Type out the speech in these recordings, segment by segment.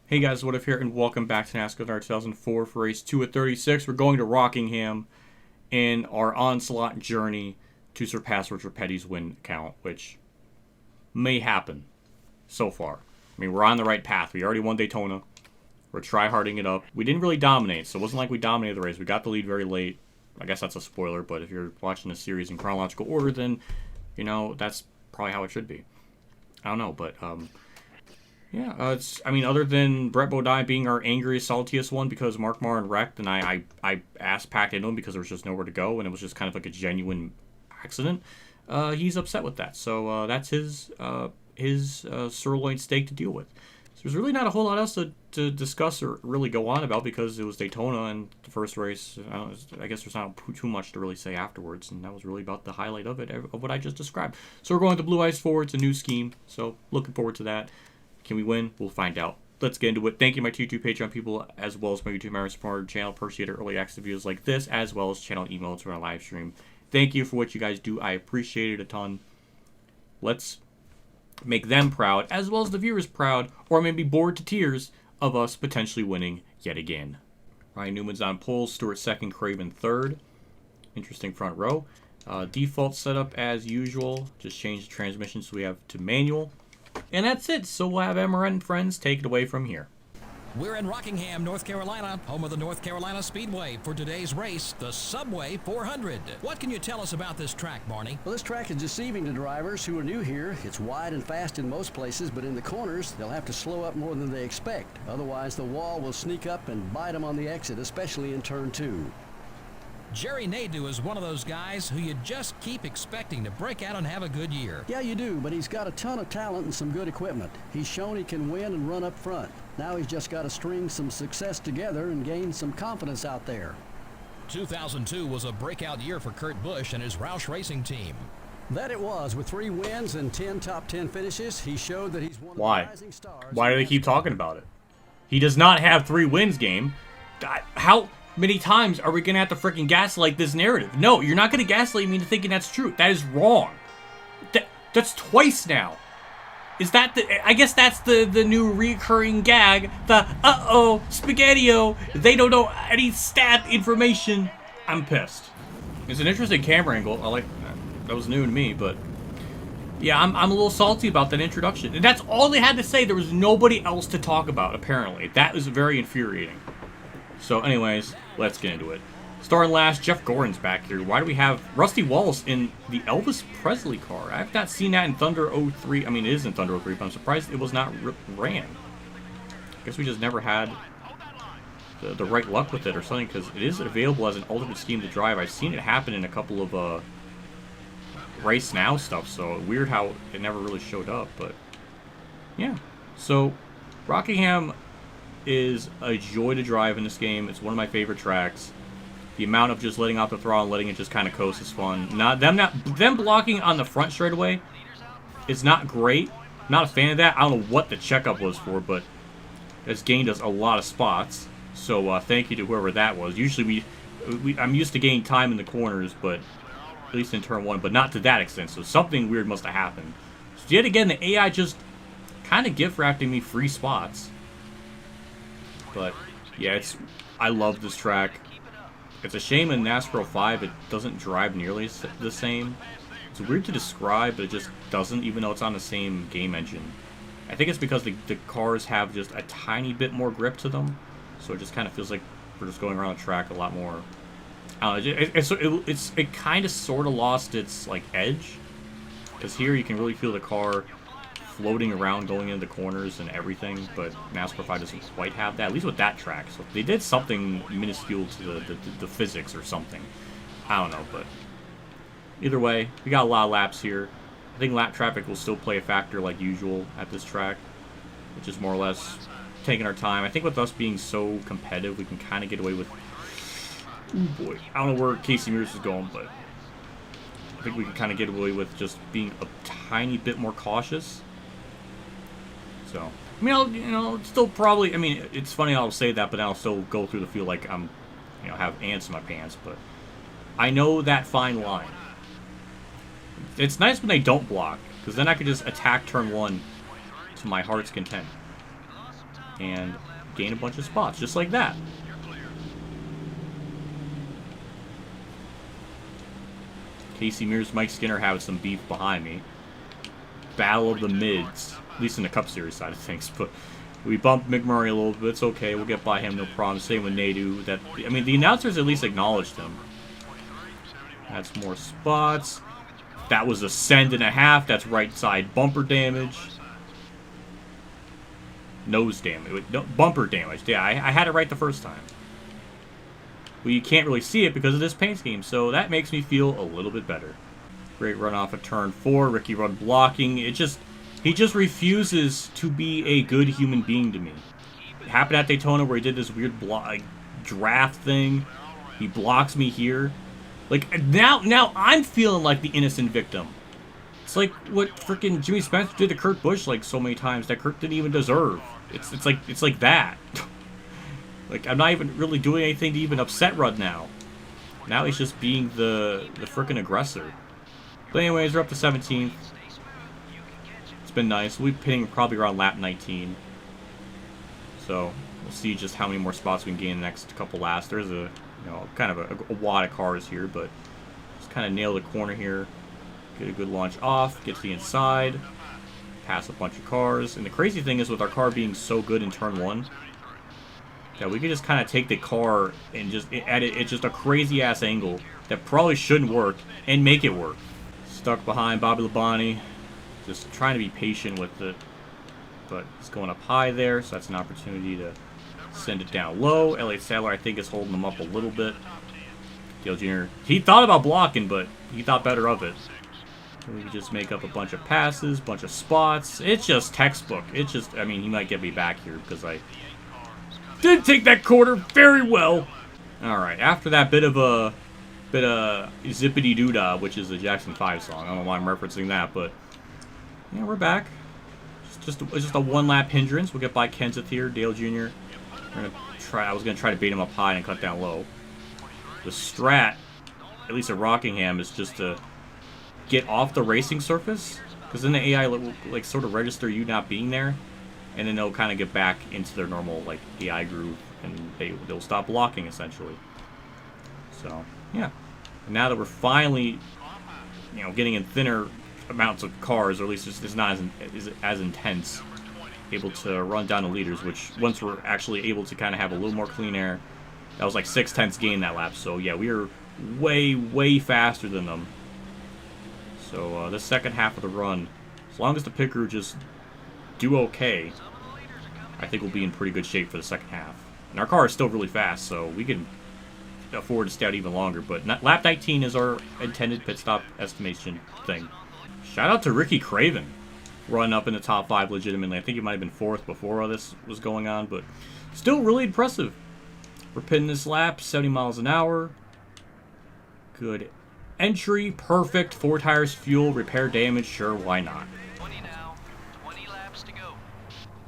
Hey guys, What If here, and welcome back to NASCAR 2004 for race 2 at 36. We're going to Rockingham in our onslaught journey to surpass Richard Petty's win count, which may happen so far. I mean, we're on the right path. We already won Daytona. We're try-harding it up. We didn't really dominate, so it wasn't like we dominated the race. We got the lead very late. I guess that's a spoiler, but if you're watching the series in chronological order, then, you know, that's probably how it should be. I don't know, but, yeah, other than Brett Bodine being our angriest, saltiest one because Mark Martin wrecked and I ass-packed into him because there was just nowhere to go and it was just kind of like a genuine accident, he's upset with that. So that's his sirloin steak to deal with. So there's really not a whole lot else to discuss or really go on about because it was Daytona and the first race. I guess there's not too much to really say afterwards, and that was really about the highlight of it, of what I just described. So we're going to Blue Ice 4. It's a new scheme, so looking forward to that. Can we win? We'll find out. Let's get into it. Thank you, my YouTube Patreon people, as well as my YouTube member supporter channel. Appreciate early access videos like this, as well as channel emails for our live stream. Thank you for what you guys do. I appreciate it a ton. Let's make them proud, as well as the viewers proud, or maybe bored to tears of us potentially winning yet again. Ryan Newman's on pole, Stewart second, Craven third. Interesting front row. Default setup as usual. Just change the transmission so we have to manual. And that's it. So we'll have Emma and friends take it away from here. We're in Rockingham, North Carolina, home of the North Carolina Speedway, for today's race, the Subway 400. What can you tell us about this track, Barney? Well, this track is deceiving to drivers who are new here. It's wide and fast in most places, but in the corners, they'll have to slow up more than they expect. Otherwise, the wall will sneak up and bite them on the exit, especially in turn 2. Jerry Nadeau is one of those guys who you just keep expecting to break out and have a good year. Yeah, you do, but he's got a ton of talent and some good equipment. He's shown he can win and run up front. Now he's just got to string some success together and gain some confidence out there. 2002 was a breakout year for Kurt Busch and his Roush Racing team. That it was. With 3 wins and 10 top 10 finishes, he showed that he's one of the rising stars. Why do they keep talking about it? He does not have 3 wins game. How many times are we going to have to freaking gaslight this narrative? No, you're not going to gaslight me into thinking that's true. That is wrong. That's twice now. Is that the... I guess that's the new recurring gag. The, uh-oh, Spaghetti-O. They don't know any stat information. I'm pissed. It's an interesting camera angle. I like that. That was new to me, but... yeah, I'm a little salty about that introduction. And that's all they had to say. There was nobody else to talk about, apparently. That was very infuriating. So anyways, let's get into it. Starting last, Jeff Gordon's back here. Why do we have Rusty Wallace in the Elvis Presley car? I've not seen that in Thunder 03. I mean, it is in Thunder 03, but I'm surprised it was not ran. I guess we just never had the right luck with it or something, because it is available as an alternate scheme to drive. I've seen it happen in a couple of Race Now stuff, so weird how it never really showed up, but yeah. So, Rockingham is a joy to drive in this game. It's one of my favorite tracks. The amount of just letting off the throttle and letting it just kind of coast is fun. Them blocking on the front straightaway is not great. Not a fan of that. I don't know what the checkup was for, but it's gained us a lot of spots. So thank you to whoever that was. Usually I'm used to gaining time in the corners, but at least in turn 1, but not to that extent. So something weird must have happened. So yet again, the AI just kind of gift wrapping me free spots. But yeah, I love this track. It's a shame in NASCAR 05 it doesn't drive nearly the same. It's weird to describe, but it just doesn't, even though it's on the same game engine. I think it's because the cars have just a tiny bit more grip to them, so it just kind of feels like we're just going around the track a lot more. I don't know, it kind of sort of lost its like edge, because here you can really feel the car floating around, going into the corners and everything, but NASCAR 5 doesn't quite have that, at least with that track. So they did something minuscule to the physics or something. I don't know, but either way, we got a lot of laps here. I think lap traffic will still play a factor like usual at this track, which is more or less taking our time. I think with us being so competitive, we can kind of get away with... oh boy, I don't know where Casey Mears is going, but I think we can kind of get away with just being a tiny bit more cautious. So, I mean, still probably, I mean, it's funny I'll say that, but then I'll still go through the field like I'm, have ants in my pants, but I know that fine line. It's nice when they don't block, because then I could just attack turn 1 to my heart's content. and gain a bunch of spots, just like that. Casey Mears, Mike Skinner have some beef behind me. Battle of the mids, at least in the Cup Series side of things. But we bumped McMurray a little bit. It's okay. We'll get by him, no problem. Same with Nadu. I mean, the announcers at least acknowledged him. That's more spots. That was a send and a half. That's right side bumper damage. Nose damage. No, bumper damage. Yeah, I had it right the first time. Well, you can't really see it because of this paint scheme, so that makes me feel a little bit better. Great run off of turn 4. Ricky Rudd blocking. He just refuses to be a good human being to me. It happened at Daytona where he did this weird draft thing. He blocks me here. Like, now I'm feeling like the innocent victim. It's like what freaking Jimmy Spencer did to Kurt Busch like so many times that Kurt didn't even deserve. It's like that. Like, I'm not even really doing anything to even upset Rudd now. Now he's just being the freaking aggressor. But anyways, we're up to 17th. It's been nice. We'll be pitting probably around lap 19. So we'll see just how many more spots we can gain in the next couple laps. There's a kind of a wad of cars here, but just kind of nail the corner here. Get a good launch off. Get to the inside. Pass a bunch of cars. And the crazy thing is with our car being so good in turn 1, that we could just kind of take the car and just at just a crazy ass angle that probably shouldn't work and make it work. Stuck behind Bobby Labonte, just trying to be patient with it, but it's going up high there, so that's an opportunity to send it down low. Elliott Sadler, I think, is holding them up a little bit. Dale Jr., he thought about blocking, but he thought better of it. We can just make up a bunch of passes, bunch of spots. It's just textbook. It's just, I mean, he might get me back here because I did take that corner very well. Alright, after that bit of Zippity Doo-Dah, which is the Jackson 5 song. I don't know why I'm referencing that, but yeah, we're back. It's just a one-lap hindrance. We'll get by Kenseth here, Dale Jr. I was gonna try to bait him up high and cut down low. The strat, at least at Rockingham, is just to get off the racing surface, because then the AI will like sort of register you not being there, and then they'll kind of get back into their normal like AI groove, and they'll stop blocking essentially. So yeah, and now that we're finally, getting in thinner amounts of cars, or at least it's not as intense, able to run down the leaders. Which once we're actually able to kind of have a little more clean air, that was like 6/10 gain that lap. So yeah, we are way faster than them. So the second half of the run, as long as the pit crew just do okay, I think we'll be in pretty good shape for the second half. And our car is still really fast, so we can afford to stay out even longer. But lap 19 is our intended pit stop estimation thing. Shout out to Ricky Craven, running up in the top 5 legitimately. I think he might have been 4th before all this was going on, but still really impressive. We're pitting this lap, 70 miles an hour. Good entry, perfect. 4 tires, fuel, repair damage, sure, why not? 20 now, 20 laps to go.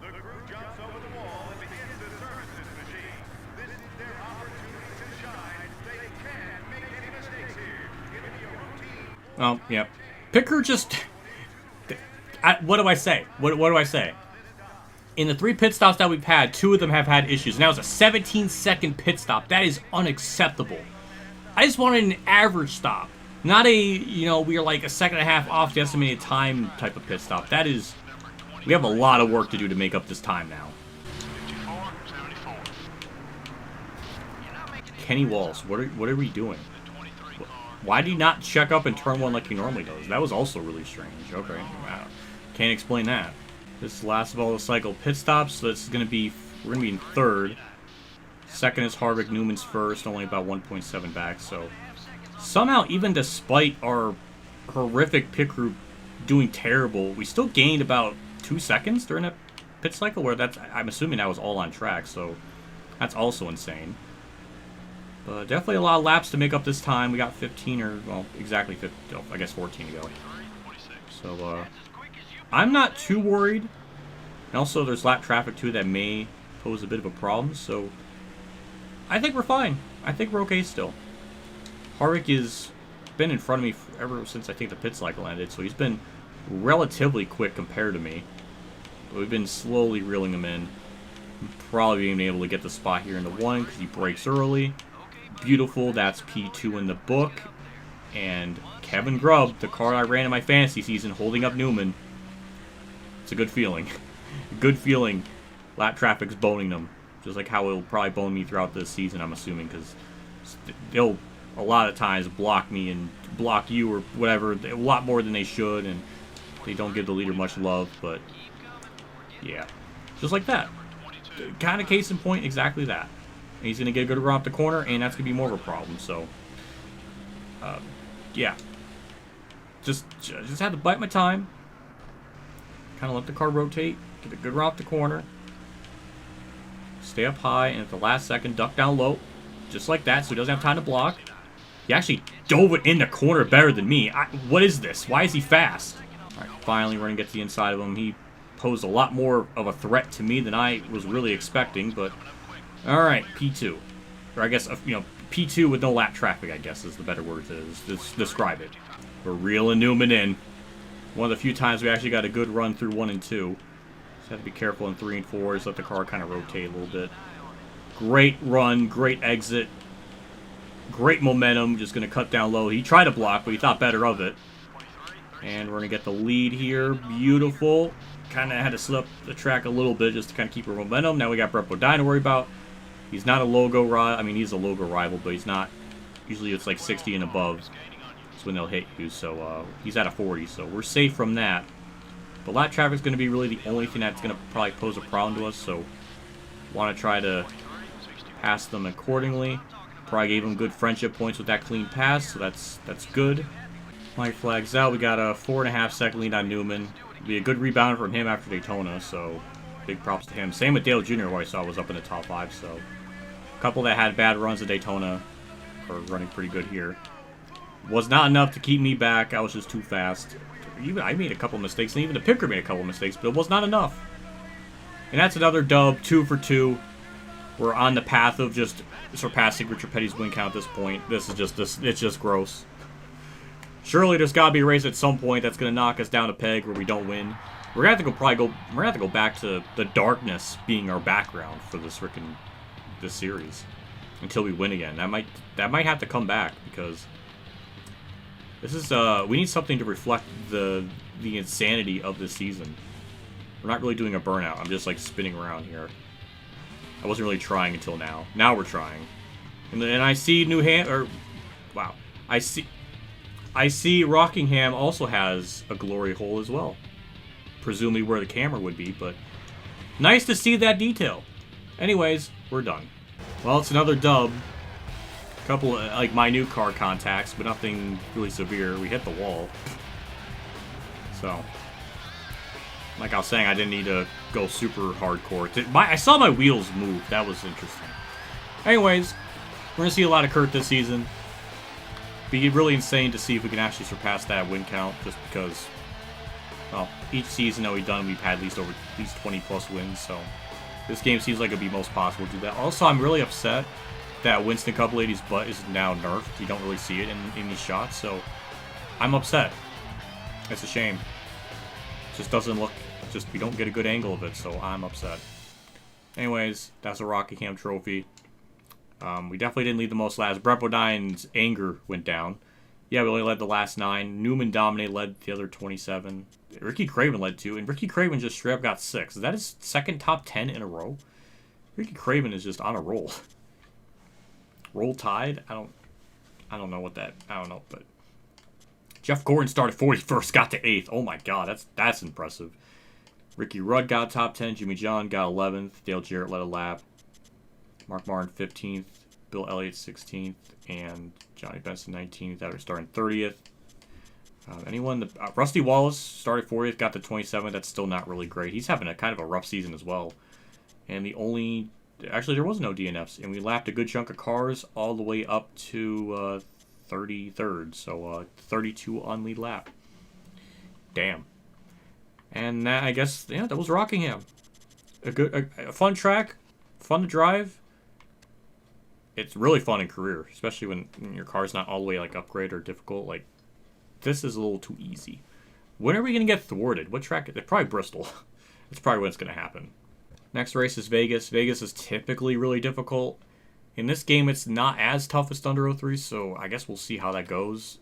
The crew jumps over the wall and begins to service this machine. This is their opportunity to shine. They can't make any mistakes here. Give me a routine. Oh, yep. Pit crew just... what do I say? What do I say? In the 3 pit stops that we've had, 2 of them have had issues. Now it's a 17-second pit stop. That is unacceptable. I just wanted an average stop. Not a, we are like a second and a half off the estimated time type of pit stop. That is... We have a lot of work to do to make up this time now. 54, 74. Kenny Wallace, what are we doing? Why do you not check up in turn 1 like he normally does? That was also really strange. Okay, wow. Can't explain that. This last of all the cycle pit stops, so we're gonna be in 3rd. Second is Harvick, Newman's first, only about 1.7 back. So somehow, even despite our horrific pit crew doing terrible, we still gained about 2 seconds during that pit cycle. Where I'm assuming that was all on track. So that's also insane. But definitely a lot of laps to make up this time. We got 15 or, well, exactly 15, I guess 14 to go. So, I'm not too worried. And also, there's lap traffic, too, that may pose a bit of a problem. So, I think we're fine. I think we're okay still. Harvick has been in front of me ever since I think the pit cycle ended. So, he's been relatively quick compared to me. But we've been slowly reeling him in. Probably being able to get the spot here in the 1 because he breaks early. Beautiful. That's P2 in the book. And Kevin Grubb, the car I ran in my fantasy season, holding up Newman. It's a good feeling. Good feeling. Lap traffic's boning them. Just like how it'll probably bone me throughout this season, I'm assuming, because they'll a lot of times block me and block you or whatever, a lot more than they should, and they don't give the leader much love, but yeah. Just like that. Kind of case in point, exactly that. And he's going to get a good run up the corner, and that's going to be more of a problem, so yeah. Just had to bite my time. Kind of let the car rotate, get a good run up the corner. Stay up high, and at the last second, duck down low. Just like that, so he doesn't have time to block. He actually dove it in the corner better than me. What is this? Why is he fast? All right, finally, we're going to get to the inside of him. He posed a lot more of a threat to me than I was really expecting, but... All right, P2. Or I guess, you know, P2 with no lap traffic, I guess, is the better word to describe it. We're reeling Newman in. One of the few times we actually got a good run through 1 and 2. Just have to be careful in 3 and 4. Just let the car kind of rotate a little bit. Great run, great exit. Great momentum. Just going to cut down low. He tried to block, but he thought better of it. And we're going to get the lead here. Beautiful. Kind of had to slip the track a little bit just to kind of keep our momentum. Now we got Brett Bodine to worry about. He's not a logo rival. I mean, he's a logo rival, but he's not. Usually it's like 60 and above. That's when they'll hit you. So he's at a 40, so we're safe from that. But lap traffic's going to be really the only thing that's going to probably pose a problem to us. So want to try to pass them accordingly. Probably gave him good friendship points with that clean pass, so that's good. White flags out. We got a 4.5 second lead on Newman. Be a good rebound from him after Daytona, so big props to him. Same with Dale Jr., who I saw was up in the top 5, so a couple that had bad runs at Daytona are running pretty good here. Was not enough to keep me back. I was just too fast. I made a couple mistakes, and even the picker made a couple mistakes, but it was not enough. And that's another dub, 2 for 2. We're on the path of just surpassing Richard Petty's win count at this point. This is just it's just gross. Surely there's got to be a race at some point that's going to knock us down a peg where we don't win. We're going to have to we're going to have to go back to the darkness being our background for this series until we win again. That might have to come back because this is we need something to reflect the insanity of this season. We're not really doing a burnout. I'm just like spinning around here. I wasn't really trying until now. Now we're trying. And I see wow. I see Rockingham also has a glory hole as well. Presumably where the camera would be, but nice to see that detail. Anyways, we're done. Well, it's another dub. A couple of, like, minute car contacts, but nothing really severe. We hit the wall. So, like I was saying, I didn't need to go super hardcore. I saw my wheels move. That was interesting. Anyways, we're going to see a lot of Kurt this season. Be really insane to see if we can actually surpass that win count, just because, well, each season that we've done, we've had at least 20 plus wins, so this game seems like it'd be most possible to do that. Also, I'm really upset that Winston Cup Lady's butt is now nerfed. You don't really see it in these shots, so I'm upset. It's a shame. It just doesn't look, we don't get a good angle of it, so I'm upset. Anyways, that's a Rockingham trophy. We definitely didn't lead the most laps. Brett Bodine's anger went down. Yeah, we only led the last 9. Newman dominated, led the other 27. Ricky Craven led 2, and Ricky Craven just straight up got 6. Is that his second top 10 in a row? Ricky Craven is just on a roll. Roll Tide? I don't know what that... I don't know, but... Jeff Gordon started 41st, got to 8th. Oh my god, that's impressive. Ricky Rudd got top 10. Jimmy John got 11th. Dale Jarrett led a lap. Mark Martin 15th, Bill Elliott 16th, and Johnny Benson 19th. That was starting 30th. Rusty Wallace started 40th, got to 27th. That's still not really great. He's having a kind of a rough season as well. And actually there was no DNFs, and we lapped a good chunk of cars all the way up to 33rd. So 32 on lead lap. Damn. And that, I guess, yeah, that was Rockingham. A fun track, fun to drive. It's really fun in career, especially when your car's not all the way like upgrade or difficult. Like, this is a little too easy. When are we going to get thwarted? What track? It's probably Bristol. It's probably when it's going to happen. Next race is Vegas. Vegas is typically really difficult. In this game, it's not as tough as Thunder 03, so I guess we'll see how that goes.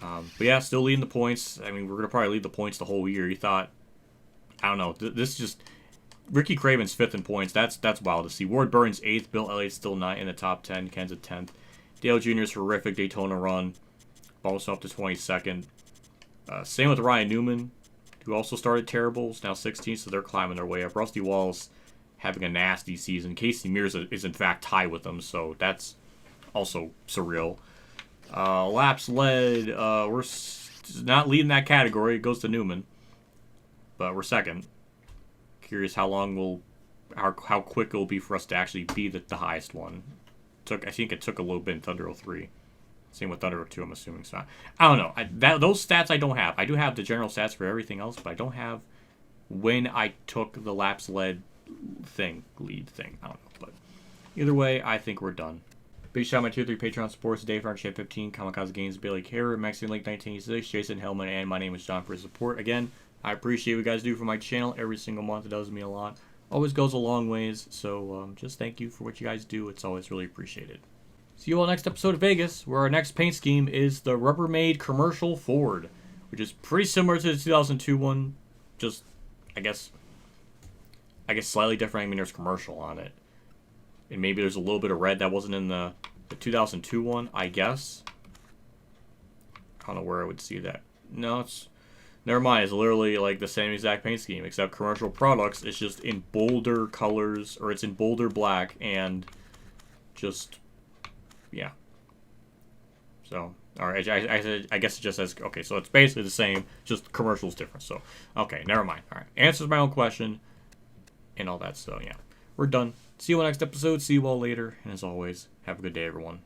But yeah, still leading the points. I mean, we're going to probably lead the points the whole year. You thought, I don't know, this is just... Ricky Craven's 5th in points. That's wild to see. Ward Burns 8th. Bill Elliott's still not in the top 10. Ken's at 10th. Dale Jr.'s horrific Daytona run. Bouncing up to 22nd. Same with Ryan Newman, who also started terrible. Is now 16th, so they're climbing their way up. Rusty Wallace having a nasty season. Casey Mears is in fact tied with them, so that's also surreal. Laps led. We're not leading that category. It goes to Newman, but we're 2nd. Curious how long how quick it will be for us to actually be the highest one. I think it took a little bit in Thunder 03. Same with Thunder 02, I'm assuming. So I don't know. Those stats I don't have. I do have the general stats for everything else, but I don't have when I took the laps led lead thing. I don't know. But either way, I think we're done. Big shout out to my Tier 3 Patreon supporters today, Frank Shea 15, Kamikazegames, Bailey Carey, Mexican Lake 1986, Jason Hellman, and my name is John for his support. Again, I appreciate what you guys do for my channel every single month. It does mean a lot. Always goes a long ways. So just thank you for what you guys do. It's always really appreciated. See you all next episode of Vegas, where our next paint scheme is the Rubbermaid Commercial Ford, which is pretty similar to the 2002 one. Just, I guess slightly different. I mean, there's commercial on it. And maybe there's a little bit of red that wasn't in the 2002 one, I guess. I don't know where I would see that. No, it's... Never mind, it's literally like the same exact paint scheme, except commercial products, it's just in bolder colors, or it's in bolder black, and just, yeah. So, alright, I guess it just says, okay, so it's basically the same, just commercial's different, so, okay, never mind. Alright, answers my own question, and all that, so yeah. We're done. See you on the next episode, see you all later, and as always, have a good day, everyone.